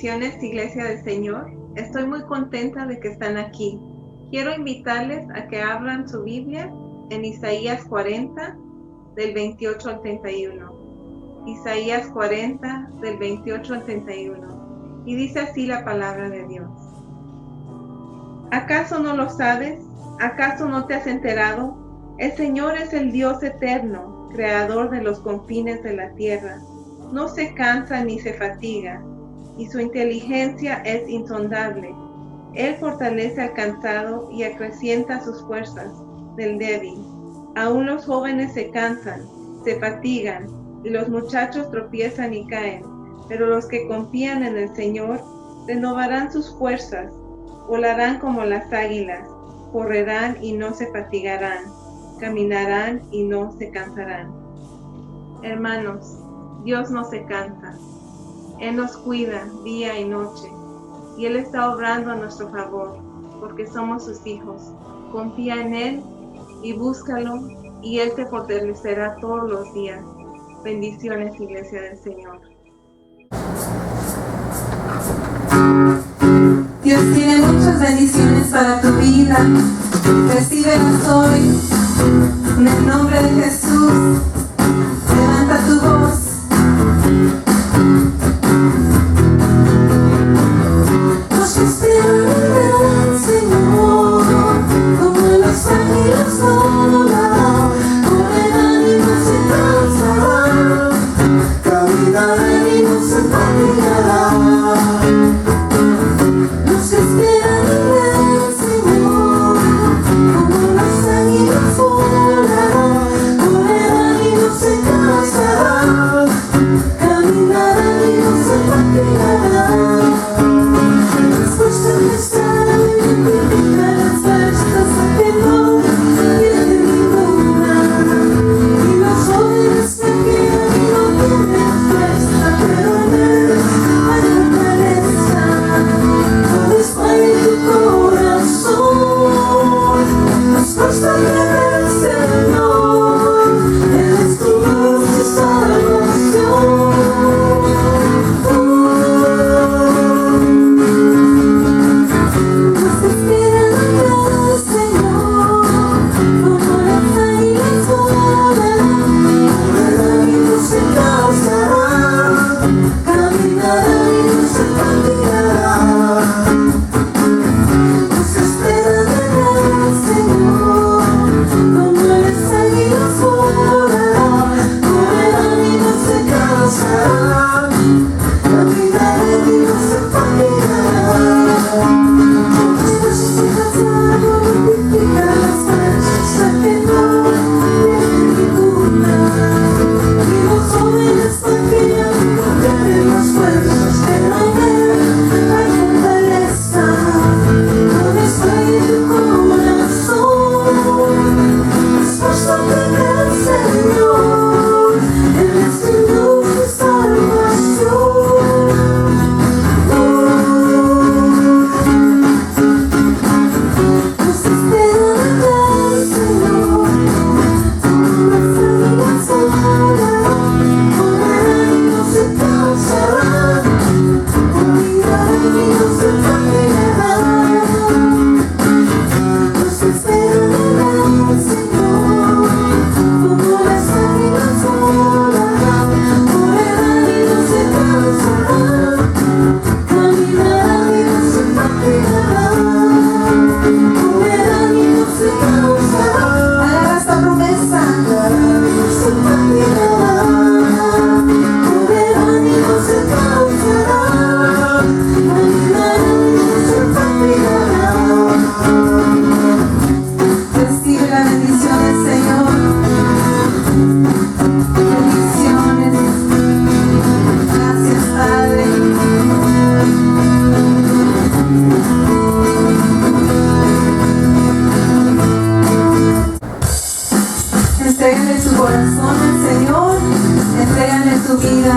Bendiciones, Iglesia del Señor. Estoy muy contenta de que están aquí. Quiero invitarles a que abran su Biblia en Isaías 40, del 28 al 31. Isaías 40, del 28 al 31. Y dice así la palabra de Dios. ¿Acaso no lo sabes? ¿Acaso no te has enterado? El Señor es el Dios eterno, creador de los confines de la tierra. No se cansa ni se fatiga, y su inteligencia es insondable. Él fortalece al cansado y acrecienta sus fuerzas del débil. Aún los jóvenes se cansan, se fatigan, y los muchachos tropiezan y caen. Pero los que confían en el Señor renovarán sus fuerzas, volarán como las águilas, correrán y no se fatigarán, caminarán y no se cansarán. Hermanos, Dios no se cansa. Él nos cuida día y noche, y Él está obrando a nuestro favor, porque somos sus hijos. Confía en Él y búscalo, y Él te fortalecerá todos los días. Bendiciones, Iglesia del Señor. Dios tiene muchas bendiciones para tu vida. Recíbelas hoy, en el nombre de Jesús. Levanta tu voz. Los que esperan al Señor, como los ángeles volarán, correrán y no se cansarán, caminarán y no se fatigarán. Los que esperan al Señor, como los ángeles volarán, correrán y no se cansarán, caminarán y no se fatigarán. Respuesta que está en las respuestas a que no tiene ninguna. Y los jóvenes se quedan y no tienen fuerza, pero en Él hay fortaleza. Todo está en tu corazón. Respuesta del Señor, Él es tu luz y salvación. Los que esperan al Señor, como las águilas volarán, correrán y no se cansarán, caminarán y no se fatigarán. Los que esperan al Señor, como las águilas volarán, correrán y no se cansarán, caminarán y no se fatigarán. Después se cansaron, multiplican las fuerzas a que no tienen ninguna. Y los jóvenes flaquean y no pierden las fuerzas, pero en Él hay fortaleza. Todo está en tu corazón. Esfuérzate en el Señor, Él es tu luz y salvación. Los que esperan al Señor, como las águilas volarán, correrán y no se cansarán, caminarán y no se fatigarán. Los que esperan al Señor, como las águilas volarán, correrán y no se cansarán, caminarán y no se fatigarán. Correrán y no se cansarán. Agarra esta promesa. Correrán y no se fatigarán. Correrán y no se cansarán. Caminarán y no se fatigarán. Recibe la bendición del Señor. Bendiciones. Gracias, Padre. Entrégale tu corazón al Señor, entrégale tu vida,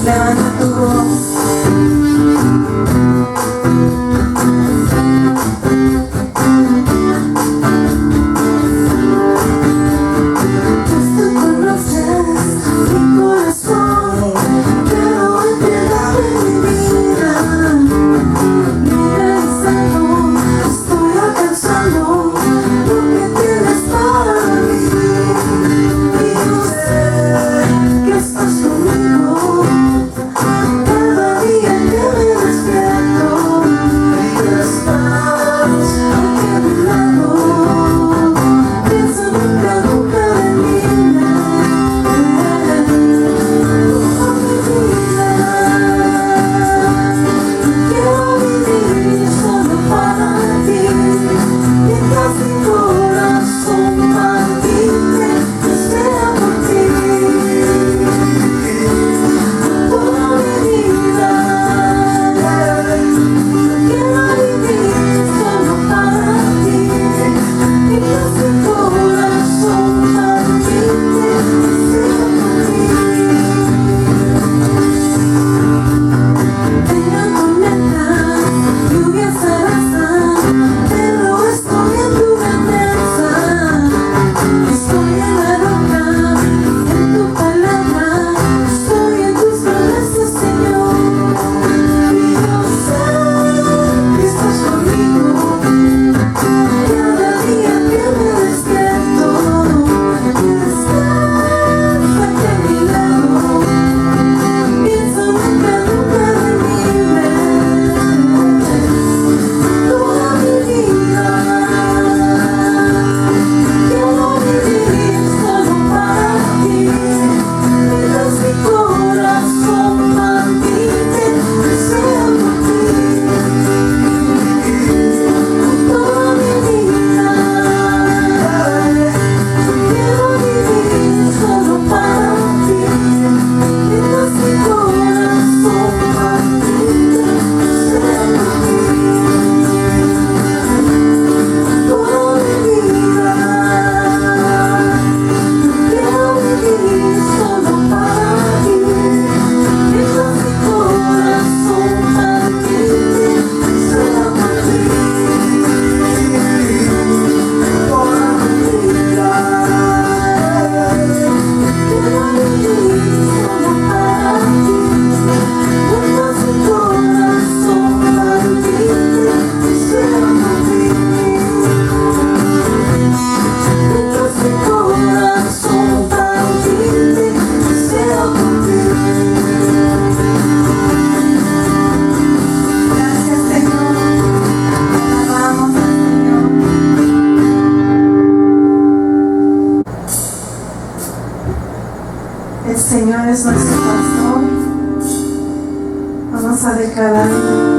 levanta tu voz. Pues tú conoces mi corazón, quiero entregarle es nuestro pastor. Vamos a declarar.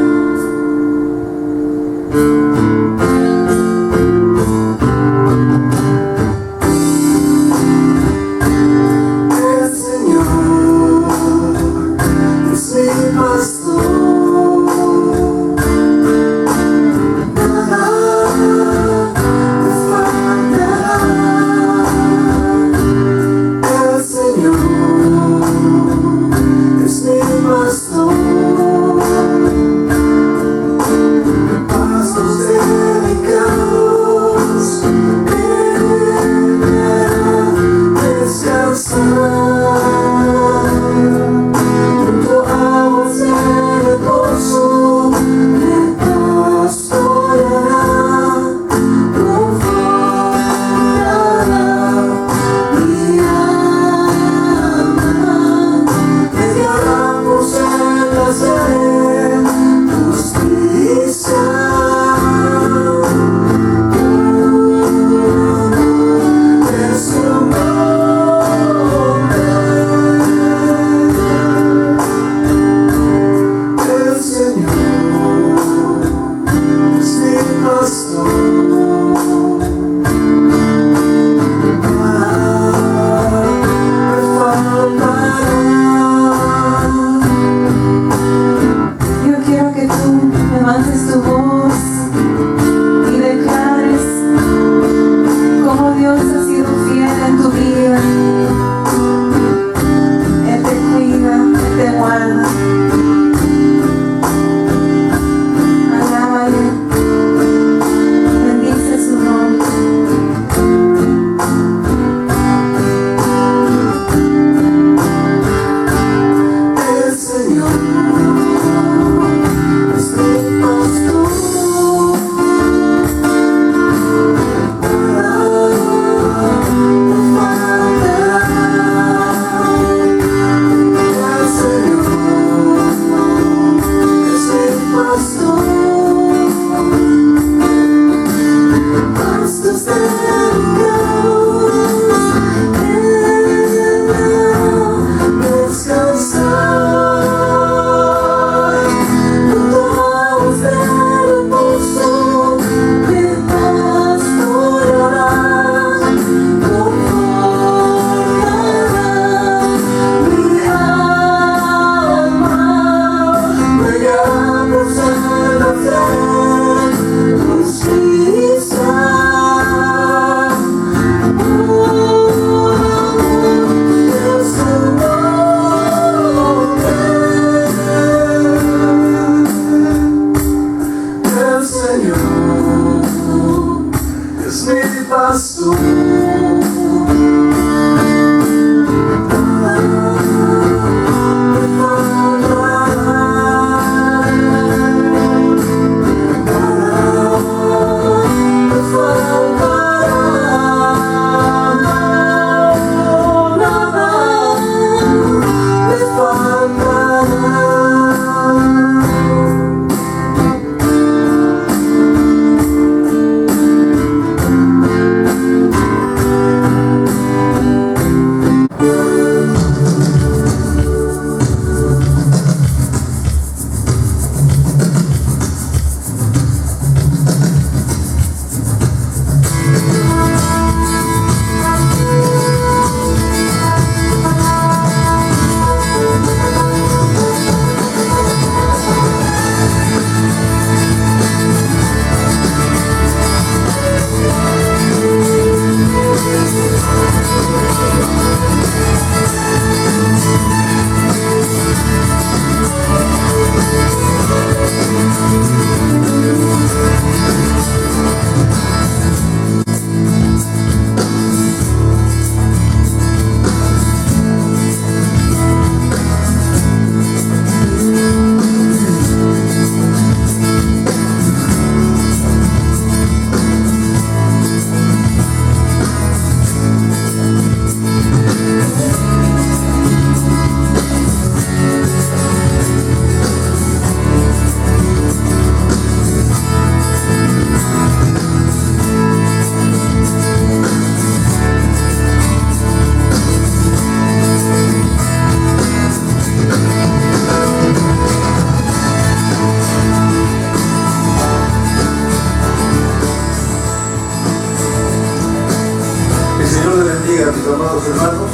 amados hermanos.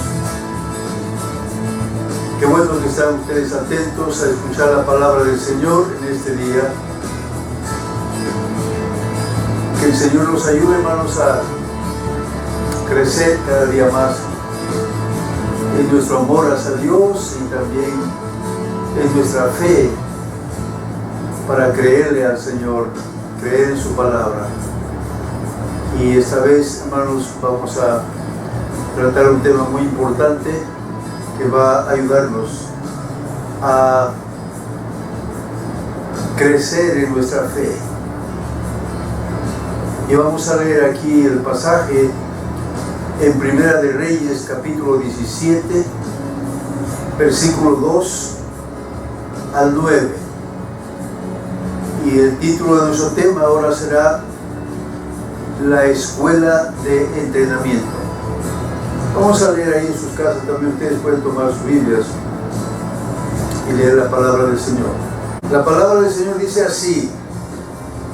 Qué bueno que están ustedes atentos a escuchar la palabra del Señor en este día. Que el Señor nos ayude, hermanos, a crecer cada día más en nuestro amor hacia Dios y también en nuestra fe para creerle al Señor, creer en su palabra. Y esta vez, hermanos, vamos a tratar un tema muy importante que va a ayudarnos a crecer en nuestra fe. Y vamos a leer aquí el pasaje en Primera de Reyes, capítulo 17, versículo 2 al 9. Y el título de nuestro tema ahora será La escuela de entrenamiento. Vamos a leer ahí en sus casas, también ustedes pueden tomar sus Biblias y leer la palabra del Señor. La palabra del Señor dice así: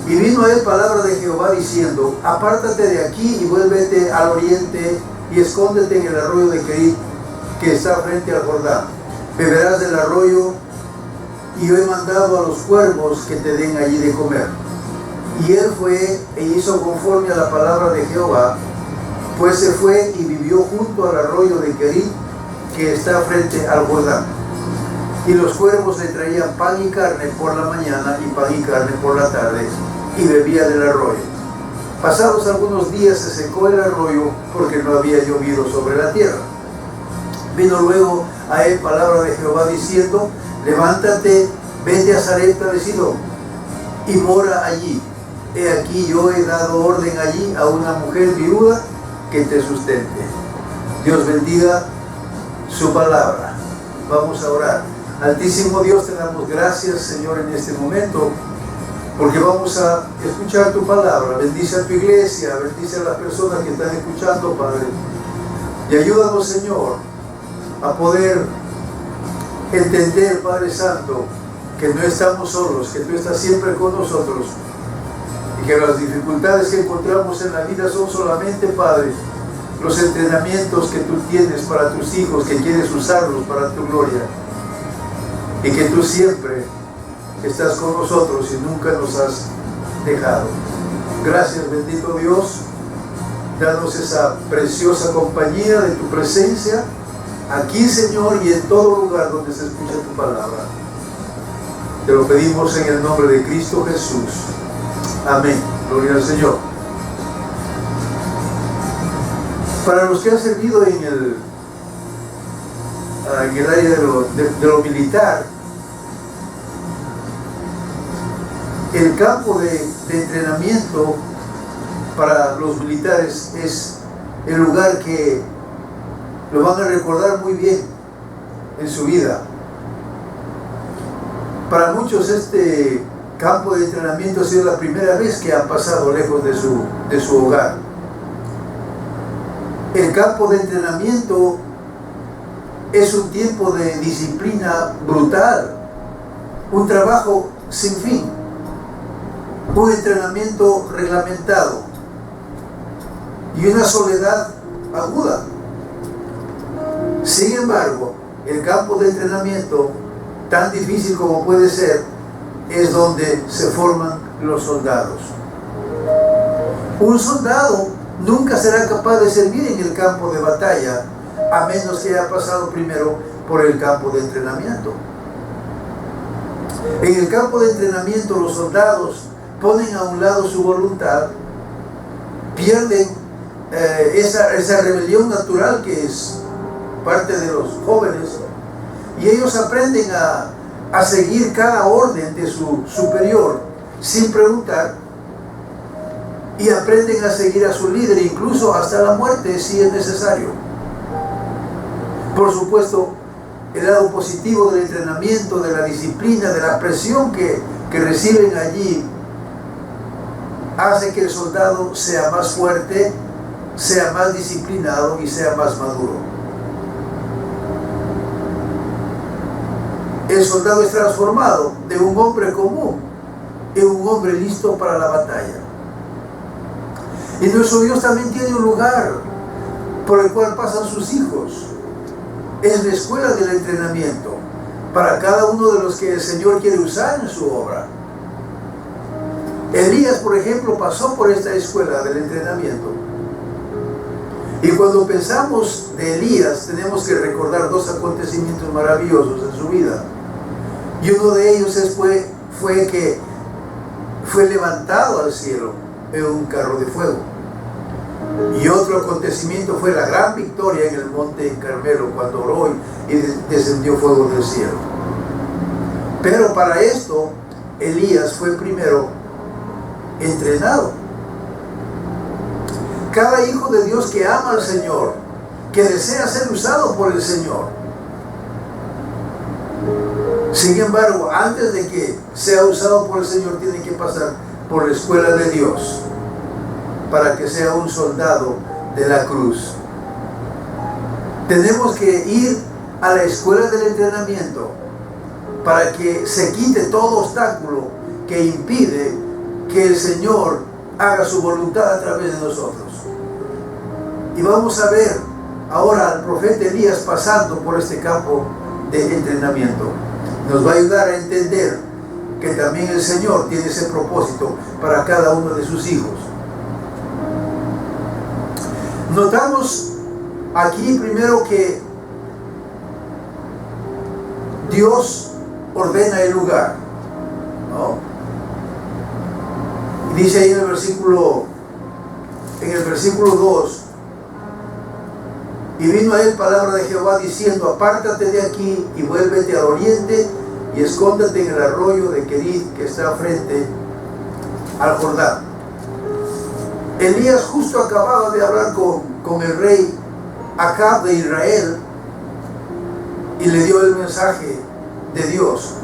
y vino a él palabra de Jehová diciendo, apártate de aquí y vuélvete al oriente y escóndete en el arroyo de Kerit, que está frente al Jordán. Beberás del arroyo, y yo he mandado a los cuervos que te den allí de comer. Y él fue e hizo conforme a la palabra de Jehová, pues se fue y vivió junto al arroyo de Kerit, que está frente al Jordán. Y los cuervos le traían pan y carne por la mañana y pan y carne por la tarde, y bebía del arroyo. Pasados algunos días se secó el arroyo porque no había llovido sobre la tierra. Vino luego a él palabra de Jehová diciendo, levántate, vete a Sarepta de Sidón y mora allí. He aquí yo he dado orden allí a una mujer viuda que te sustente. Dios bendiga su palabra. Vamos a orar. Altísimo Dios, te damos gracias, Señor, en este momento, porque vamos a escuchar tu palabra. Bendice a tu iglesia, bendice a las personas que están escuchando, Padre. Y ayúdanos, Señor, a poder entender, Padre Santo, que no estamos solos, que tú estás siempre con nosotros. Y que las dificultades que encontramos en la vida son solamente, Padre, los entrenamientos que tú tienes para tus hijos, que quieres usarlos para tu gloria. Y que tú siempre estás con nosotros y nunca nos has dejado. Gracias, bendito Dios. Danos esa preciosa compañía de tu presencia, aquí, Señor, y en todo lugar donde se escucha tu palabra. Te lo pedimos en el nombre de Cristo Jesús. Amén. Gloria al Señor. Para los que han servido en el área de lo militar, el campo de entrenamiento para los militares es el lugar que lo van a recordar muy bien en su vida. Para muchos este campo de entrenamiento ha sido la primera vez que han pasado lejos de su hogar. El campo de entrenamiento es un tiempo de disciplina brutal, un trabajo sin fin, un entrenamiento reglamentado y una soledad aguda. Sin embargo, el campo de entrenamiento, tan difícil como puede ser, es donde se forman los soldados. Un soldado nunca será capaz de servir en el campo de batalla a menos que haya pasado primero por el campo de entrenamiento. En el campo de entrenamiento los soldados ponen a un lado su voluntad, pierden esa rebelión natural que es parte de los jóvenes, y ellos aprenden a seguir cada orden de su superior sin preguntar, y aprenden a seguir a su líder incluso hasta la muerte si es necesario. Por supuesto, el lado positivo del entrenamiento, de la disciplina, de la presión que reciben allí, hace que el soldado sea más fuerte, sea más disciplinado y sea más maduro. El soldado es transformado de un hombre común en un hombre listo para la batalla. Y nuestro Dios también tiene un lugar por el cual pasan sus hijos. Es la escuela del entrenamiento para cada uno de los que el Señor quiere usar en su obra. Elías, por ejemplo, pasó por esta escuela del entrenamiento. Y cuando pensamos de Elías, tenemos que recordar dos acontecimientos maravillosos en su vida. Y uno de ellos fue que fue levantado al cielo en un carro de fuego. Y otro acontecimiento fue la gran victoria en el monte Carmelo, cuando oró y descendió fuego del cielo. Pero para esto, Elías fue primero entrenado. Cada hijo de Dios que ama al Señor, que desea ser usado por el Señor, sin embargo, antes de que sea usado por el Señor, tiene que pasar por la escuela de Dios para que sea un soldado de la cruz. Tenemos que ir a la escuela del entrenamiento para que se quite todo obstáculo que impide que el Señor haga su voluntad a través de nosotros. Y vamos a ver ahora al profeta Elías pasando por este campo de entrenamiento. Nos va a ayudar a entender que también el Señor tiene ese propósito para cada uno de sus hijos. Notamos aquí primero que Dios ordena el lugar, ¿no? Y dice ahí en el versículo 2: y vino a él palabra de Jehová diciendo: apártate de aquí y vuélvete al oriente y escóndete en el arroyo de Querit que está frente al Jordán. Elías justo acababa de hablar con el rey Acab de Israel y le dio el mensaje de Dios.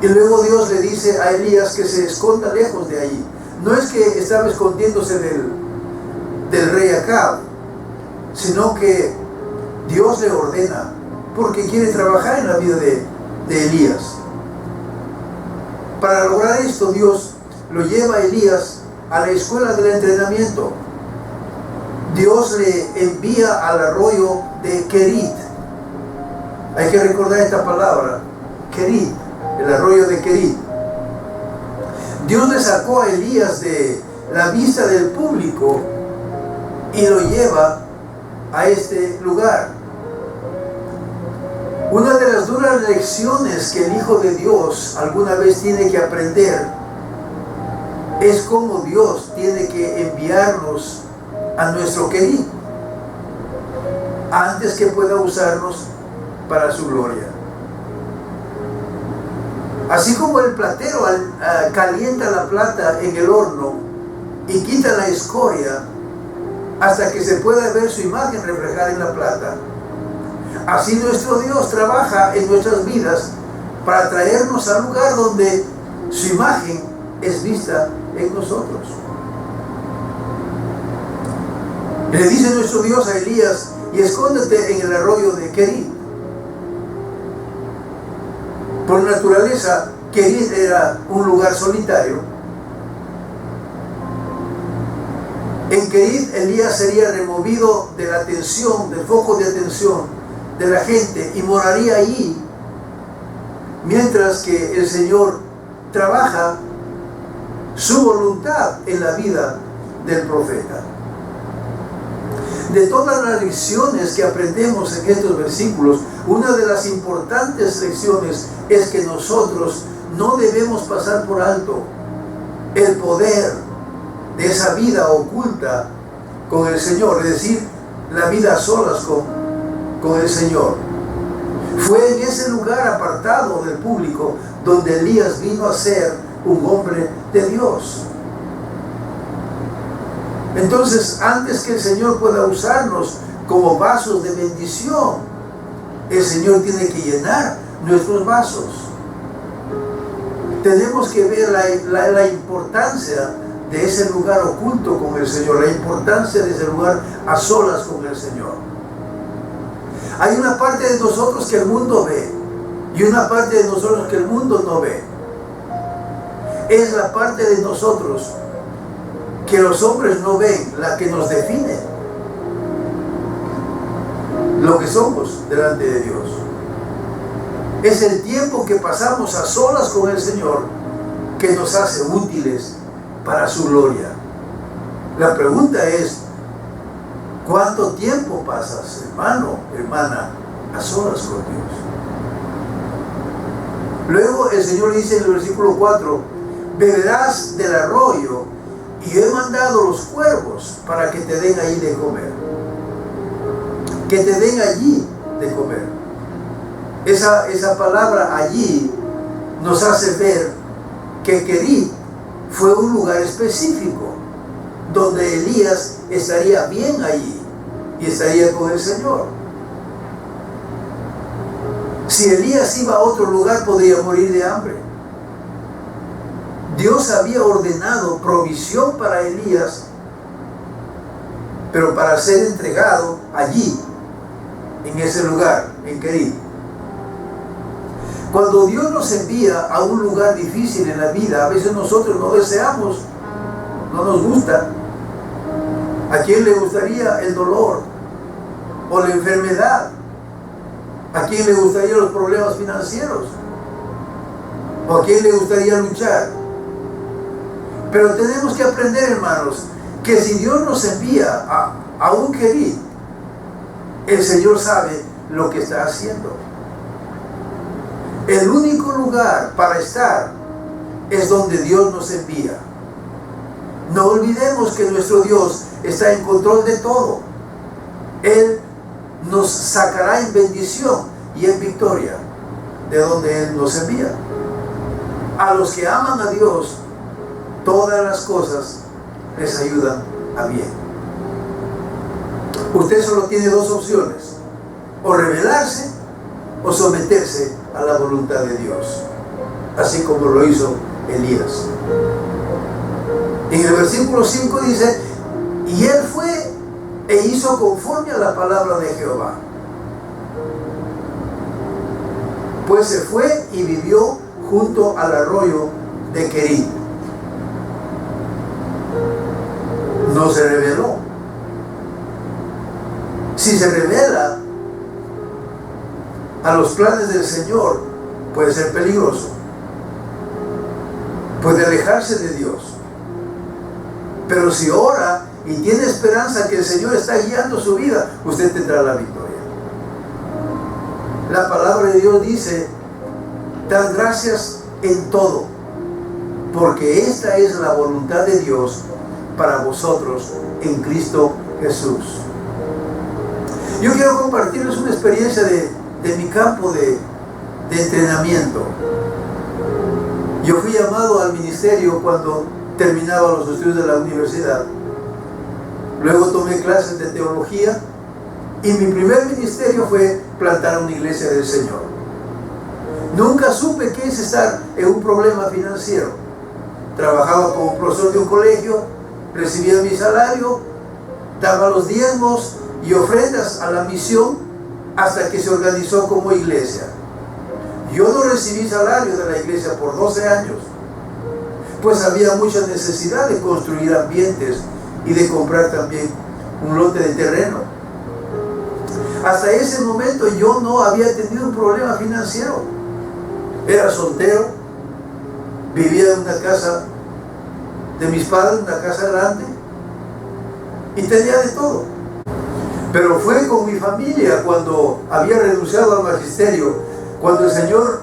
Y luego Dios le dice a Elías que se esconda lejos de allí. No es que estaba escondiéndose del rey Acab, sino que Dios le ordena porque quiere trabajar en la vida de Elías. Para lograr esto, Dios lo lleva a Elías a la escuela del entrenamiento. Dios le envía al arroyo de Querit. Hay que recordar esta palabra, Querit, el arroyo de Querit. Dios le sacó a Elías de la vista del público y lo lleva a este lugar. Una de las duras lecciones que el Hijo de Dios alguna vez tiene que aprender es cómo Dios tiene que enviarnos a nuestro Querit antes que pueda usarnos para su gloria. Así como el platero calienta la plata en el horno y quita la escoria hasta que se pueda ver su imagen reflejada en la plata, así nuestro Dios trabaja en nuestras vidas para traernos al lugar donde su imagen es vista en nosotros. Le dice nuestro Dios a Elías: y escóndete en el arroyo de Querit. Por naturaleza, Querit era un lugar solitario. En Querit, Elías sería removido de la atención, del foco de atención de la gente, y moraría allí, mientras que el Señor trabaja su voluntad en la vida del profeta. De todas las lecciones que aprendemos en estos versículos, una de las importantes lecciones es que nosotros no debemos pasar por alto el poder de esa vida oculta con el Señor, es decir, la vida a solas con el Señor. Fue en ese lugar apartado del público donde Elías vino a ser un hombre de Dios. Entonces, antes que el Señor pueda usarnos como vasos de bendición, el Señor tiene que llenar nuestros vasos. Tenemos que ver la importancia de ese lugar oculto con el Señor, la importancia de ese lugar a solas con el Señor. Hay una parte de nosotros que el mundo ve y una parte de nosotros que el mundo no ve. Es la parte de nosotros que los hombres no ven, la que nos define. lo que somos delante de Dios. Es el tiempo que pasamos a solas con el Señor que nos hace útiles para su gloria. La pregunta es, ¿cuánto tiempo pasas, hermano, hermana, a solas con Dios? Luego el Señor dice en el versículo 4, beberás del arroyo y yo he mandado los cuervos para que te den ahí de comer. Que te den allí de comer. Esa palabra allí nos hace ver que Querit fue un lugar específico donde Elías estaría bien allí y estaría con el Señor. Si Elías iba a otro lugar podría morir de hambre. Dios había ordenado provisión para Elías, pero para ser entregado allí, en ese lugar, en Querit. Cuando Dios nos envía a un lugar difícil en la vida, a veces nosotros no deseamos, no nos gusta. ¿A quién le gustaría el dolor o la enfermedad? ¿A quién le gustaría los problemas financieros? ¿O a quién le gustaría luchar? Pero tenemos que aprender, hermanos, que si Dios nos envía a un Querit, el Señor sabe lo que está haciendo. El único lugar para estar es donde Dios nos envía. No olvidemos que nuestro Dios está en control de todo. Él nos sacará en bendición y en victoria de donde Él nos envía. A los que aman a Dios, todas las cosas les ayudan a bien. Usted solo tiene dos opciones: o rebelarse o someterse a la voluntad de Dios, así como lo hizo Elías. En el versículo 5 dice, y él fue e hizo conforme a la palabra de Jehová. Pues se fue y vivió junto al arroyo de Querit. No se rebeló. Si se rebela a los planes del Señor, puede ser peligroso. Puede alejarse de Dios. Pero si ora y tiene esperanza que el Señor está guiando su vida, usted tendrá la victoria. La palabra de Dios dice, dad gracias en todo, porque esta es la voluntad de Dios para vosotros en Cristo Jesús. Yo quiero compartirles una experiencia de mi campo de entrenamiento. Yo fui llamado al ministerio cuando terminaba los estudios de la universidad. Luego tomé clases de teología y mi primer ministerio fue plantar una iglesia del Señor. Nunca supe qué es estar en un problema financiero. Trabajaba como profesor de un colegio, recibía mi salario, daba los diezmos y ofrendas a la misión hasta que se organizó como iglesia. Yo no recibí salario de la iglesia por 12 años, pues había mucha necesidad de construir ambientes y de comprar también un lote de terreno. Hasta ese momento yo no había tenido un problema financiero. Era soltero, vivía en una casa de mis padres, una casa grande, y tenía de todo. Pero fue con mi familia cuando había renunciado al magisterio, cuando el Señor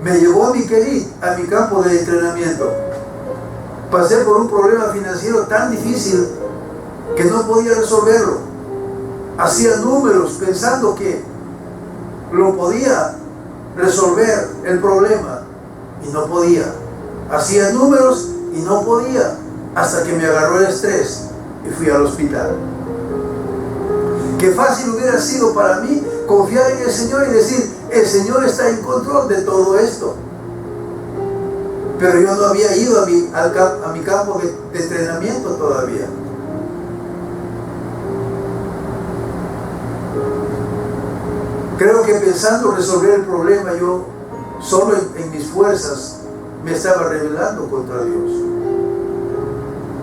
me llevó a mi Querit, a mi campo de entrenamiento. Pasé por un problema financiero tan difícil que no podía resolverlo. Hacía números pensando que lo podía resolver el problema y no podía. Hacía números y no podía, hasta que me agarró el estrés y fui al hospital. Qué fácil hubiera sido para mí confiar en el Señor y decir, el Señor está en control de todo esto. Pero yo no había ido a mi campo de entrenamiento todavía. Creo que pensando resolver el problema, yo solo en mis fuerzas me estaba rebelando contra Dios.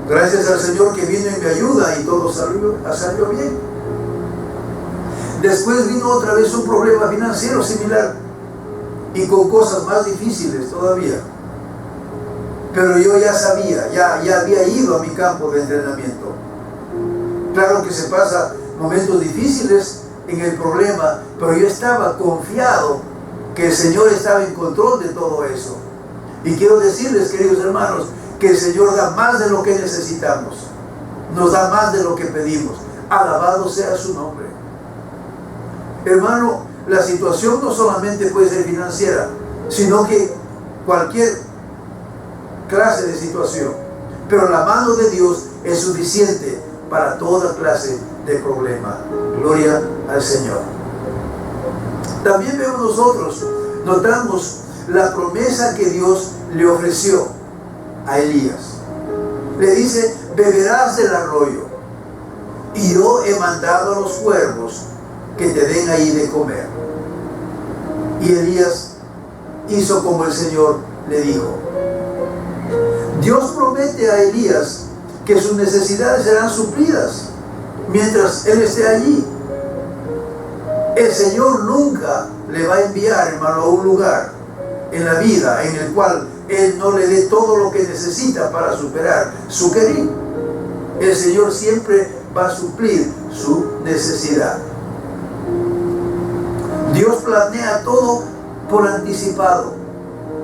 Gracias al Señor que vino y me ayuda y todo salió bien. Después vino otra vez un problema financiero similar y con cosas más difíciles todavía. Pero yo ya sabía, ya había ido a mi campo de entrenamiento. Claro que se pasa momentos difíciles en el problema, pero yo estaba confiado que el Señor estaba en control de todo eso. Y quiero decirles, queridos hermanos, que el Señor da más de lo que necesitamos. Nos da más de lo que pedimos. Alabado sea su nombre. Hermano, la situación no solamente puede ser financiera, sino que cualquier clase de situación. Pero la mano de Dios es suficiente para toda clase de problema. Gloria al Señor. También vemos nosotros, notamos la promesa que Dios le ofreció a Elías. Le dice: beberás del arroyo, y yo he mandado a los cuervos que te den ahí de comer. Y Elías hizo como el Señor le dijo. Dios promete a Elías que sus necesidades serán suplidas mientras él esté allí. El Señor nunca le va a enviar, hermano, a un lugar en la vida en el cual Él no le dé todo lo que necesita para superar su querer. El Señor siempre va a suplir su necesidad. Dios planea todo por anticipado.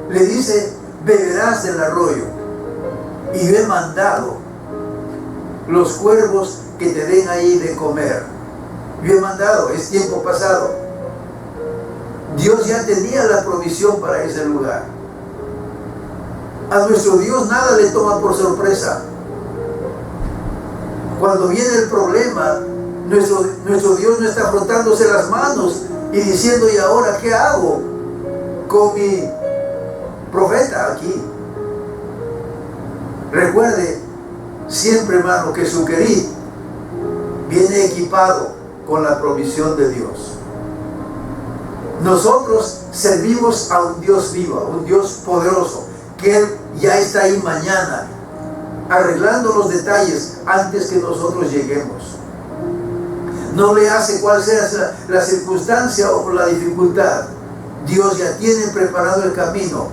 Le dice: beberás del arroyo, y yo he mandado los cuervos que te den ahí de comer. Yo he mandado, es tiempo pasado. Dios ya tenía la provisión para ese lugar. A nuestro Dios nada le toma por sorpresa. Cuando viene el problema, nuestro Dios no está frotándose las manos y diciendo: ¿y ahora qué hago con mi profeta aquí? Recuerde siempre, hermano, que su querid viene equipado con la provisión de Dios. Nosotros servimos a un Dios vivo, a un Dios poderoso, que Él ya está ahí mañana, arreglando los detalles antes que nosotros lleguemos. No le hace cuál sea la circunstancia o la dificultad. Dios ya tiene preparado el camino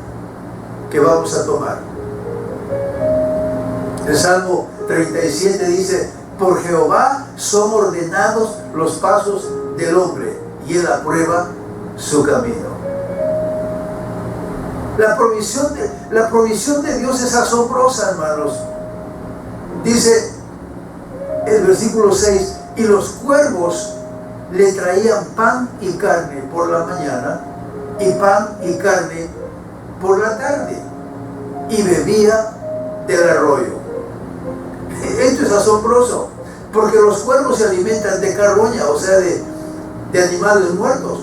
que vamos a tomar. El Salmo 37 dice: por Jehová son ordenados los pasos del hombre, y Él aprueba su camino. La provisión de Dios es asombrosa, hermanos. Dice el versículo 6: y los cuervos le traían pan y carne por la mañana, y pan y carne por la tarde, y bebía del arroyo. Esto es asombroso, porque los cuervos se alimentan de carroña, o sea, de animales muertos.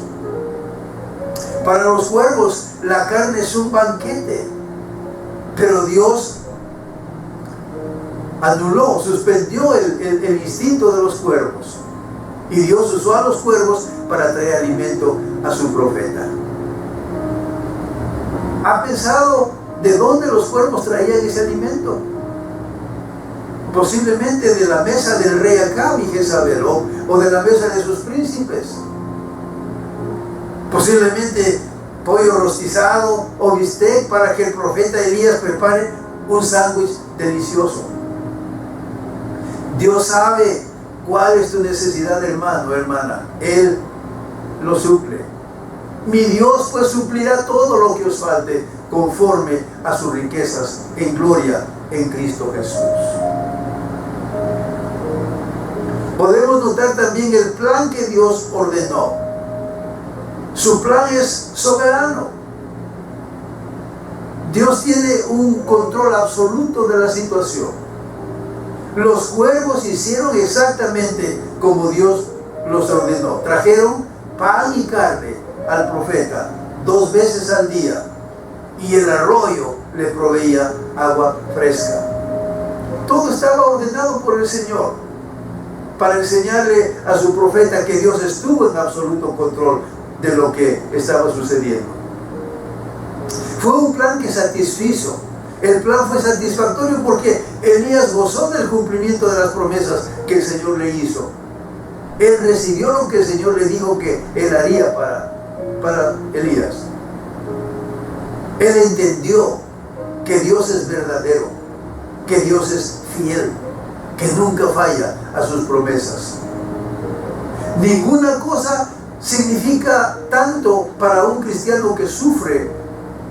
Para los cuervos la carne es un banquete, pero Dios anuló, suspendió el instinto de los cuervos, y Dios usó a los cuervos para traer alimento a su profeta. ¿Ha pensado de dónde los cuervos traían ese alimento? Posiblemente de la mesa del rey Acab y Jezabel, o de la mesa de sus príncipes. Posiblemente pollo rostizado o bistec para que el profeta Elías prepare un sándwich delicioso. Dios sabe cuál es tu necesidad, hermano, hermana. Él lo suple. Mi Dios pues suplirá todo lo que os falte conforme a sus riquezas en gloria en Cristo Jesús. Podemos notar también el plan que Dios ordenó. Su plan es soberano. Dios tiene un control absoluto de la situación. Los cuervos hicieron exactamente como Dios los ordenó. Trajeron pan y carne al profeta 2 veces al día, y el arroyo le proveía agua fresca. Todo estaba ordenado por el Señor para enseñarle a su profeta que Dios estuvo en absoluto control de lo que estaba sucediendo. Fue un plan que satisfizo. El plan fue satisfactorio porque Elías gozó del cumplimiento de las promesas que el Señor le hizo. Él recibió lo que el Señor le dijo que Él haría para Elías. Él entendió que Dios es verdadero, que Dios es fiel, que nunca falla a sus promesas. Ninguna cosa significa tanto para un cristiano que sufre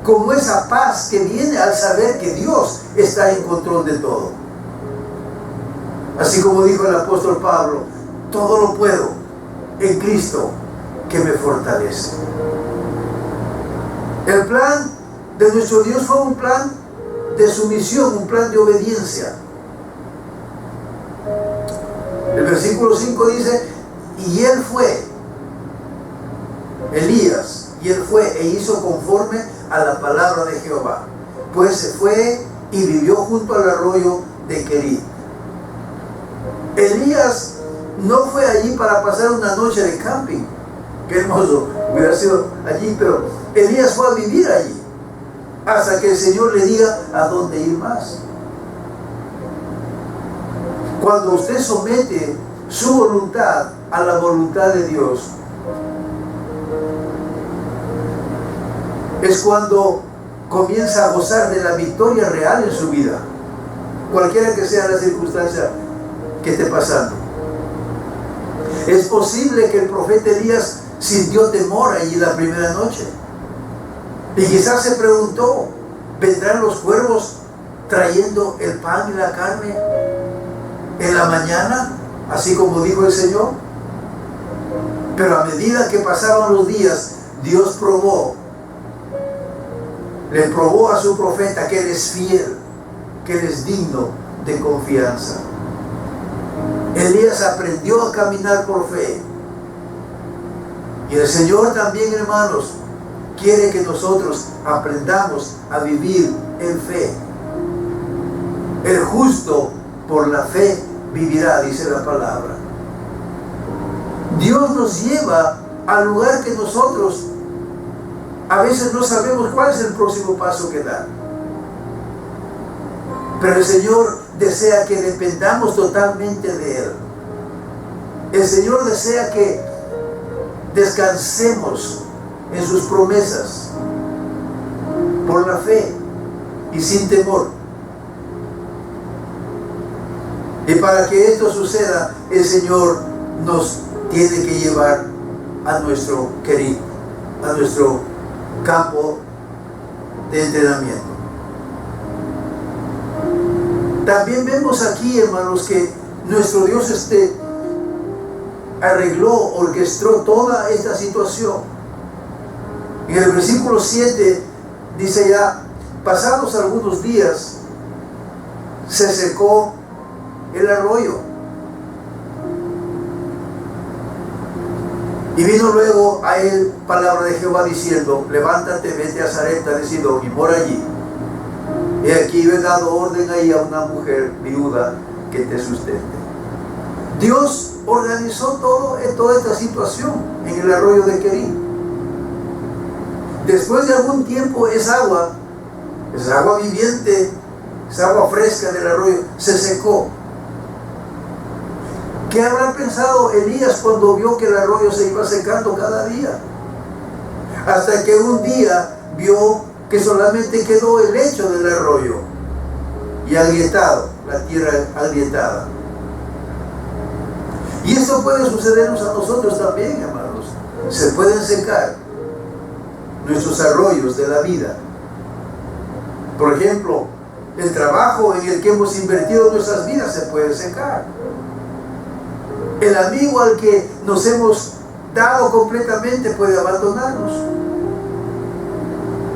como esa paz que viene al saber que Dios está en control de todo. Así como dijo el apóstol Pablo, todo lo puedo en Cristo que me fortalece. El plan de nuestro Dios fue un plan de sumisión, un plan de obediencia. El versículo 5 dice, y él fue, Elías, y él fue e hizo conforme a la palabra de Jehová, pues se fue y vivió junto al arroyo de Querit. Elías no fue allí para pasar una noche de camping. Qué hermoso hubiera sido allí, pero Elías fue a vivir allí hasta que el Señor le diga a dónde ir más. Cuando usted somete su voluntad a la voluntad de Dios, es cuando comienza a gozar de la victoria real en su vida, cualquiera que sea la circunstancia que esté pasando. Es posible que el profeta Elías sintió temor allí la primera noche y quizás se preguntó, ¿vendrán los cuervos trayendo el pan y la carne en la mañana, así como dijo el Señor? Pero a medida que pasaban los días, Dios le probó a su profeta que Él es fiel, que Él es digno de confianza. Elías aprendió a caminar por fe. Y el Señor también, hermanos, quiere que nosotros aprendamos a vivir en fe. El justo por la fe vivirá, dice la palabra. Dios nos lleva al lugar que nosotros a veces no sabemos cuál es el próximo paso que dar. Pero el Señor desea que dependamos totalmente de Él. El Señor desea que descansemos en sus promesas por la fe y sin temor. Y para que esto suceda, el Señor nos tiene que llevar a nuestro Querit, a nuestro campo de entrenamiento. También vemos aquí, hermanos, que nuestro Dios arregló, orquestó toda esta situación. En el versículo 7 dice ya, pasados algunos días, se secó el arroyo. Y vino luego a él palabra de Jehová diciendo, levántate, vete a Sarepta de Sidón y mora allí. Y aquí yo he dado orden ahí a una mujer viuda que te sustente. Dios organizó toda esta situación en el arroyo de Querit. Después de algún tiempo esa agua viviente, esa agua fresca del arroyo, se secó. ¿Qué habrá pensado Elías cuando vio que el arroyo se iba secando cada día? Hasta que un día vio que solamente quedó el lecho del arroyo y agrietado, la tierra agrietada. Y esto puede sucedernos a nosotros también, hermanos. Se pueden secar nuestros arroyos de la vida. Por ejemplo, el trabajo en el que hemos invertido nuestras vidas se puede secar. El amigo al que nos hemos dado completamente puede abandonarnos.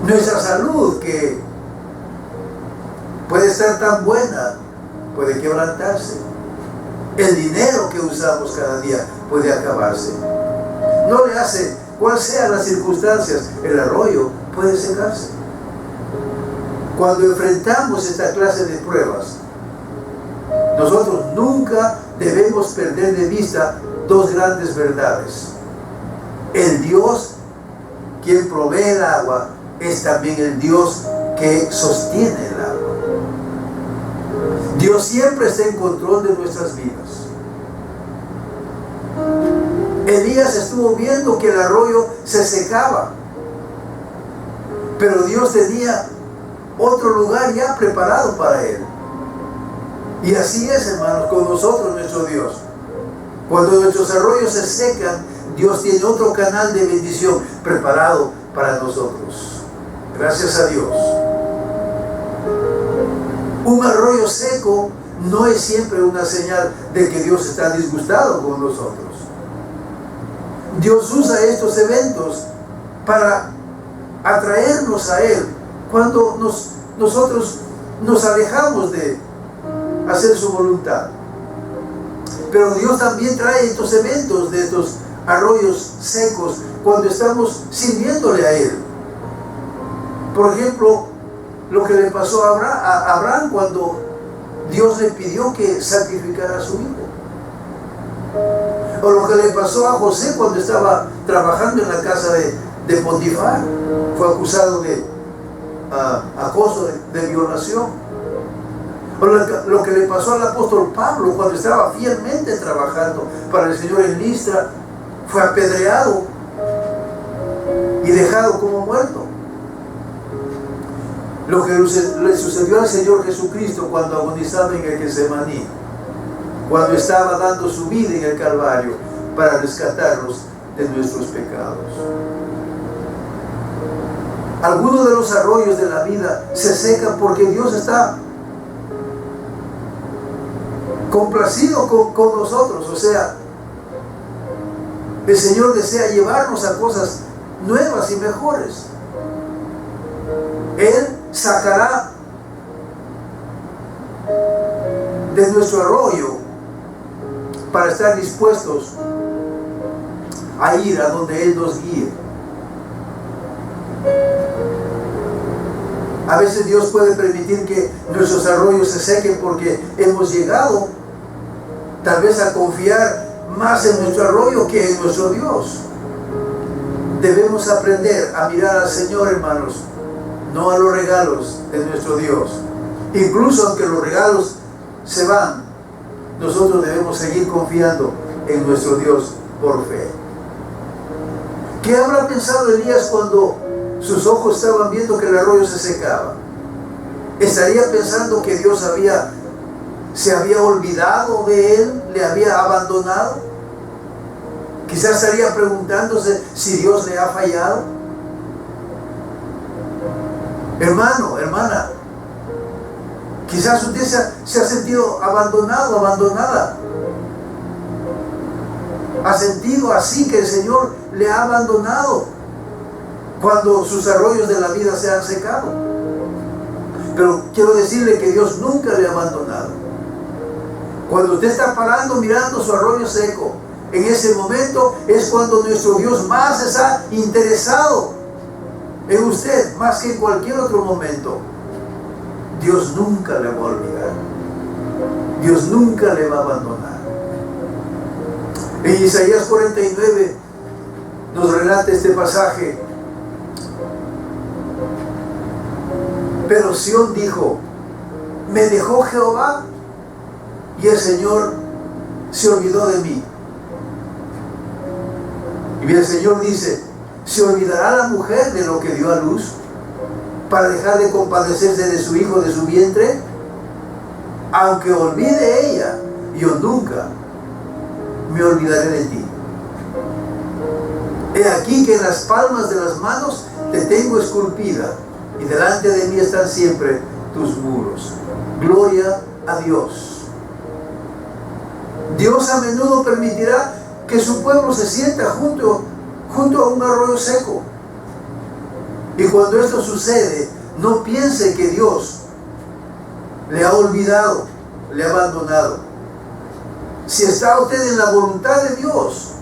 Nuestra salud, que puede estar tan buena, puede quebrantarse. El dinero que usamos cada día puede acabarse. No le hace cuál sean las circunstancias, el arroyo puede secarse. Cuando enfrentamos esta clase de pruebas, nosotros nunca debemos perder de vista dos grandes verdades. El Dios, quien provee el agua, es también el Dios que sostiene el agua. Dios siempre está en control de nuestras vidas. Elías estuvo viendo que el arroyo se secaba, pero Dios tenía otro lugar ya preparado para él. Y así es, hermanos, con nosotros, nuestro Dios. Cuando nuestros arroyos se secan, Dios tiene otro canal de bendición preparado para nosotros. Gracias a Dios. Un arroyo seco no es siempre una señal de que Dios está disgustado con nosotros. Dios usa estos eventos para atraernos a Él cuando nosotros nos alejamos de hacer su voluntad. Pero Dios también trae estos eventos de estos arroyos secos cuando estamos sirviéndole a Él. Por ejemplo, lo que le pasó a Abraham cuando Dios le pidió que sacrificara a su hijo. O lo que le pasó a José cuando estaba trabajando en la casa de Potifar. Fue acusado de acoso, de violación. O lo que le pasó al apóstol Pablo cuando estaba fielmente trabajando para el Señor en Listra. Fue apedreado y dejado como muerto. Lo que le sucedió al Señor Jesucristo cuando agonizaba en el Getsemaní, cuando estaba dando su vida en el Calvario para rescatarnos de nuestros pecados. Algunos de los arroyos de la vida se secan porque Dios está complacido con nosotros. O sea, el Señor desea llevarnos a cosas nuevas y mejores. Él sacará de nuestro arroyo para estar dispuestos a ir a donde Él nos guíe. A veces Dios puede permitir que nuestros arroyos se sequen porque hemos llegado tal vez a confiar más en nuestro arroyo que en nuestro Dios. Debemos aprender a mirar al Señor, hermanos, no a los regalos de nuestro Dios. Incluso aunque los regalos se van, nosotros debemos seguir confiando en nuestro Dios por fe. ¿Qué habrá pensado Elías cuando sus ojos estaban viendo que el arroyo se secaba? ¿Estaría pensando que Dios se había olvidado de él? ¿Le había abandonado? Quizás estaría preguntándose si Dios le ha fallado. Hermano, hermana, quizás usted se ha sentido abandonado, abandonada. Ha sentido así que el Señor le ha abandonado cuando sus arroyos de la vida se han secado. Pero quiero decirle que Dios nunca le ha abandonado. Cuando usted está parando mirando su arroyo seco, en ese momento es cuando nuestro Dios más está interesado en usted, más que en cualquier otro momento. Dios nunca le va a olvidar. Dios nunca le va a abandonar. En Isaías 49 nos relata este pasaje. Pero Sión dijo: me dejó Jehová y el Señor se olvidó de mí. Y el Señor dice: ¿se olvidará la mujer de lo que dio a luz para dejar de compadecerse de su hijo de su vientre? Aunque olvide ella, yo nunca me olvidaré de ti. He aquí que en las palmas de las manos te tengo esculpida, y delante de mí están siempre tus muros. Gloria a Dios. Dios a menudo permitirá que su pueblo se sienta junto a un arroyo seco. Y cuando esto sucede, no piense que Dios le ha olvidado, le ha abandonado. Si está usted en la voluntad de Dios,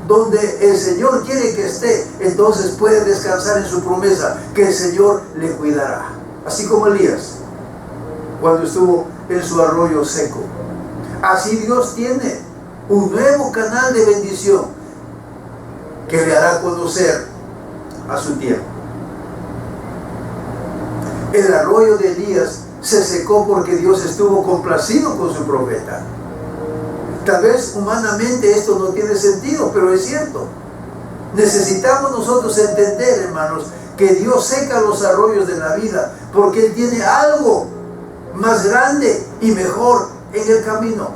donde el Señor quiere que esté, entonces puede descansar en su promesa, que el Señor le cuidará. Así como Elías, cuando estuvo en su arroyo seco. Así Dios tiene un nuevo canal de bendición que le hará conocer a su tiempo. El arroyo de Elías se secó porque Dios estuvo complacido con su profeta. Tal vez humanamente esto no tiene sentido, pero es cierto. Necesitamos nosotros entender, hermanos, que Dios seca los arroyos de la vida porque Él tiene algo más grande y mejor en el camino.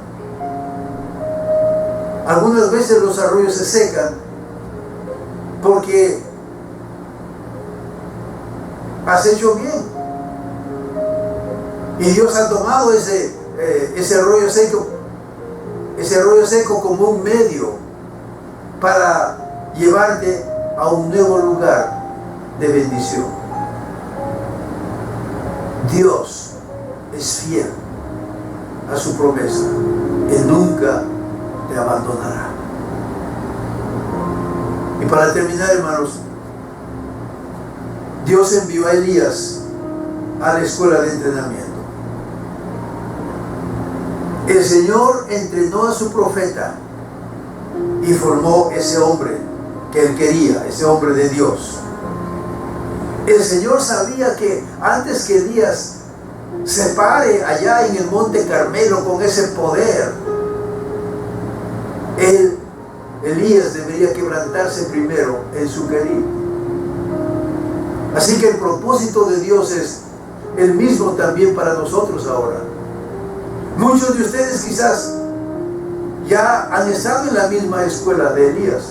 Algunas veces los arroyos se secan porque has hecho bien y Dios ha tomado ese arroyo seco como un medio para llevarte a un nuevo lugar de bendición. Dios es fiel a su promesa. Él nunca te abandonará. Y para terminar, hermanos, Dios envió a Elías a la escuela de entrenamiento. El Señor entrenó a su profeta y formó ese hombre que Él quería, ese hombre de Dios. El Señor sabía que antes que Elías se pare allá en el monte Carmelo con ese poder, Elías debería quebrantarse primero en su querer. Así que el propósito de Dios es el mismo también para nosotros ahora. Muchos de ustedes quizás ya han estado en la misma escuela de Elías.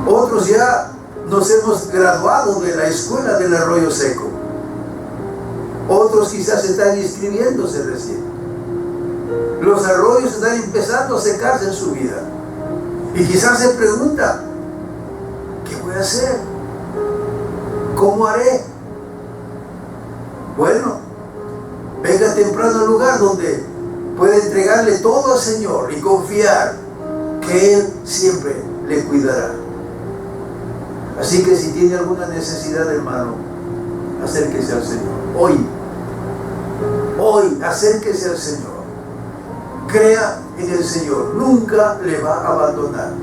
Otros ya nos hemos graduado de la escuela del arroyo seco. Otros quizás están inscribiéndose recién. Los arroyos están empezando a secarse en su vida. Y quizás se pregunta, ¿qué voy a hacer? ¿Cómo haré? Bueno, venga temprano al lugar donde puede entregarle todo al Señor y confiar que Él siempre le cuidará. Así que si tiene alguna necesidad, hermano, acérquese al Señor. Hoy, acérquese al Señor. Crea en el Señor. Nunca le va a abandonar.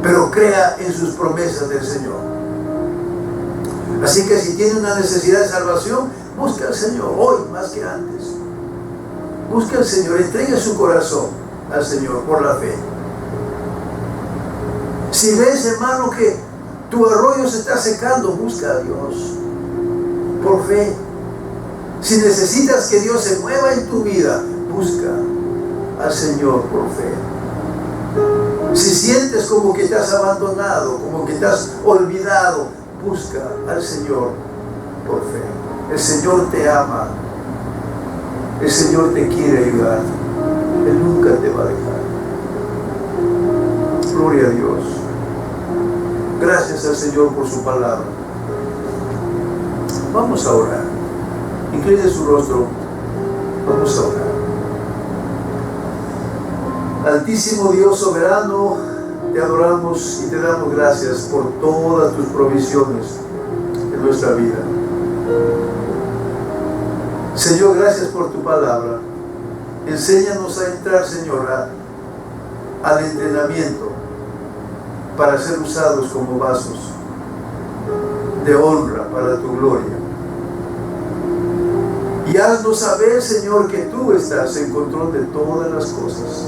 Pero crea en sus promesas del Señor. Así que si tiene una necesidad de salvación, busque al Señor. Hoy más que antes. Busque al Señor. Entregue su corazón al Señor por la fe. Si ves, hermano, que tu arroyo se está secando, busca a Dios por fe. Si necesitas que Dios se mueva en tu vida, busca al Señor por fe. Si sientes como que te has abandonado, como que te has olvidado, busca al Señor por fe. El Señor te ama. El Señor te quiere ayudar. Él nunca te va a dejar. Gloria a Dios. Gracias al Señor por su palabra. Vamos a orar. Incline su rostro. Vamos a orar. Altísimo Dios soberano, te adoramos y te damos gracias por todas tus provisiones en nuestra vida. Señor, gracias por tu palabra. Enséñanos a entrar, Señor, al entrenamiento para ser usados como vasos de honra para tu gloria. Y haznos saber, Señor, que tú estás en control de todas las cosas.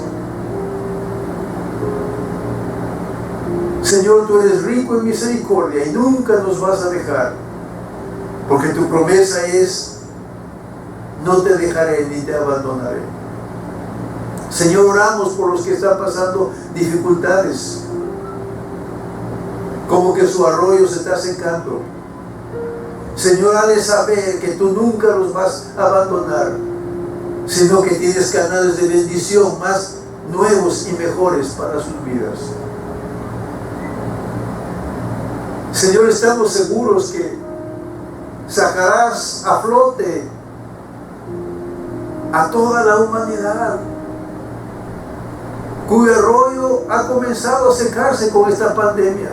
Señor, tú eres rico en misericordia y nunca nos vas a dejar, porque tu promesa es: no te dejaré ni te abandonaré. Señor, oramos por los que están pasando dificultades, como que su arroyo se está secando. Señor, hazle saber que tú nunca los vas a abandonar, sino que tienes canales de bendición más nuevos y mejores para sus vidas. Señor, estamos seguros que sacarás a flote a toda la humanidad cuyo arroyo ha comenzado a secarse con esta pandemia.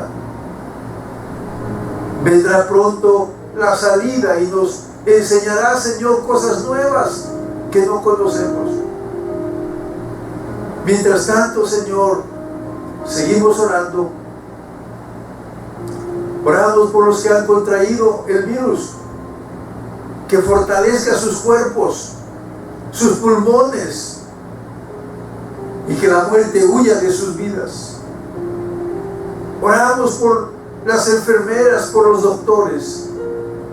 Vendrá pronto la salida y nos enseñará, Señor, cosas nuevas que no conocemos. Mientras tanto, Señor, seguimos orando. Oramos por los que han contraído el virus, que fortalezca sus cuerpos, sus pulmones, y que la muerte huya de sus vidas. Oramos por las enfermeras, por los doctores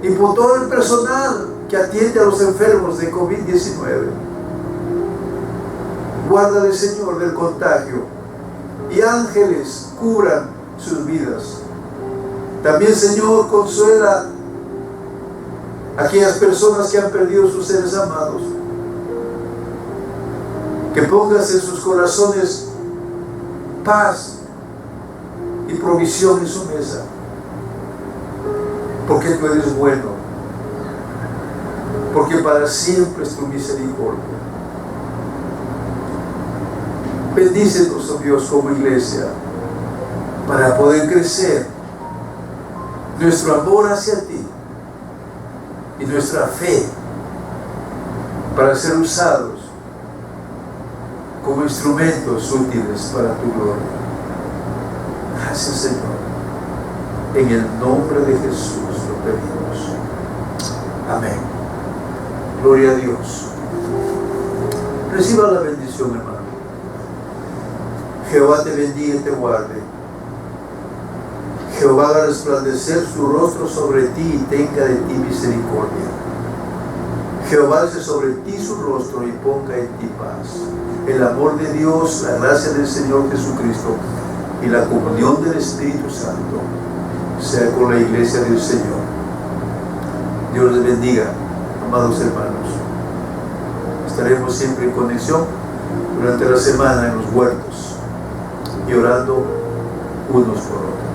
y por todo el personal que atiende a los enfermos de COVID-19. Guárdale, Señor, del contagio, y ángeles cubran sus vidas. También, Señor, consuela a aquellas personas que han perdido sus seres amados. Que pongas en sus corazones paz y provisión en su mesa, porque tú eres bueno, porque para siempre es tu misericordia. Bendícenos, oh Dios, como iglesia, para poder crecer nuestro amor hacia ti y nuestra fe, para ser usados como instrumentos útiles para tu gloria. Gracias, Señor. En el nombre de Jesús lo pedimos. Amén. Gloria a Dios. Reciba la bendición, hermano. Jehová te bendiga y te guarde. Jehová haga resplandecer su rostro sobre ti y tenga de ti misericordia. Jehová alce sobre ti su rostro y ponga en ti paz. El amor de Dios, la gracia del Señor Jesucristo y la comunión del Espíritu Santo sea con la iglesia del Señor. Dios les bendiga, amados hermanos. Estaremos siempre en conexión durante la semana en los huertos y orando unos por otros.